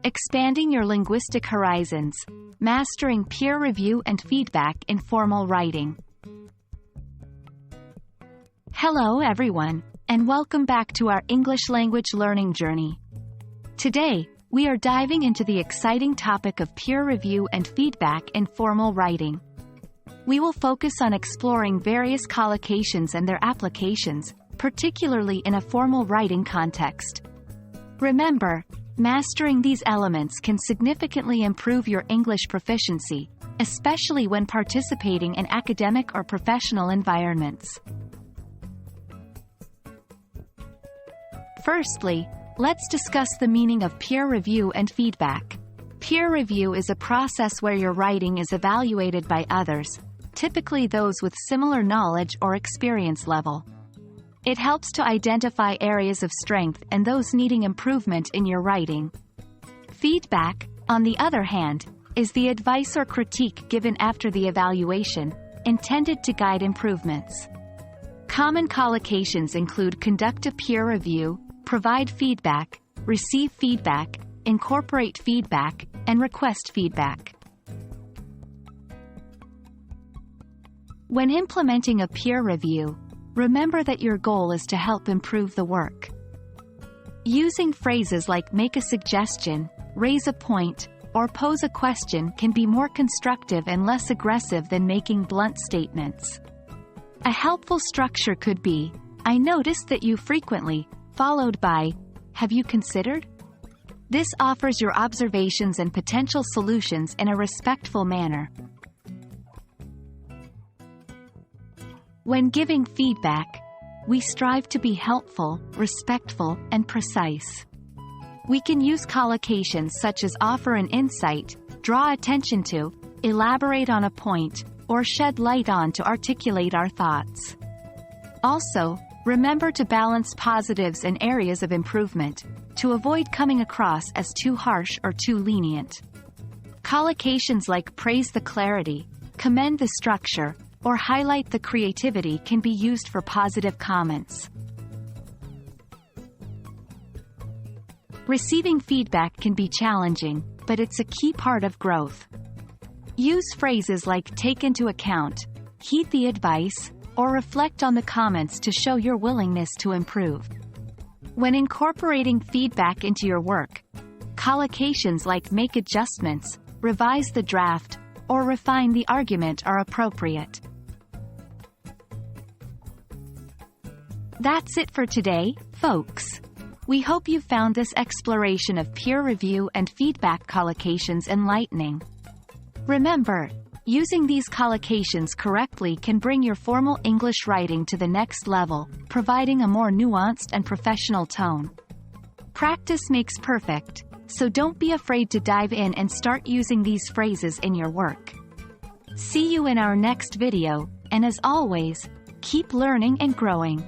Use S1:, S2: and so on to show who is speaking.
S1: Expanding your linguistic horizons, mastering peer review and feedback in formal writing. Hello everyone, and welcome back to our English language learning journey. Today, we are diving into the exciting topic of peer review and feedback in formal writing. We will focus on exploring various collocations and their applications, particularly in a formal writing context. Remember, mastering these elements can significantly improve your English proficiency, especially when participating in academic or professional environments. Firstly, let's discuss the meaning of peer review and feedback. Peer review is a process where your writing is evaluated by others, typically those with similar knowledge or experience level. It helps to identify areas of strength and those needing improvement in your writing. Feedback, on the other hand, is the advice or critique given after the evaluation, intended to guide improvements. Common collocations include conduct a peer review, provide feedback, receive feedback, incorporate feedback, and request feedback. When implementing a peer review, remember that your goal is to help improve the work. Using phrases like make a suggestion, raise a point, or pose a question can be more constructive and less aggressive than making blunt statements. A helpful structure could be, I noticed that you frequently, followed by, have you considered? This offers your observations and potential solutions in a respectful manner. When giving feedback, we strive to be helpful, respectful, and precise. We can use collocations such as offer an insight, draw attention to, elaborate on a point, or shed light on to articulate our thoughts. Also, remember to balance positives and areas of improvement, to avoid coming across as too harsh or too lenient. Collocations like praise the clarity, commend the structure, or highlight the creativity can be used for positive comments. Receiving feedback can be challenging, but it's a key part of growth. Use phrases like take into account, heed the advice, or reflect on the comments to show your willingness to improve. When incorporating feedback into your work, collocations like make adjustments, revise the draft, or refine the argument are appropriate. That's it for today, folks. We hope you found this exploration of peer review and feedback collocations enlightening. Remember, using these collocations correctly can bring your formal English writing to the next level, providing a more nuanced and professional tone. Practice makes perfect, so don't be afraid to dive in and start using these phrases in your work. See you in our next video, and as always, keep learning and growing.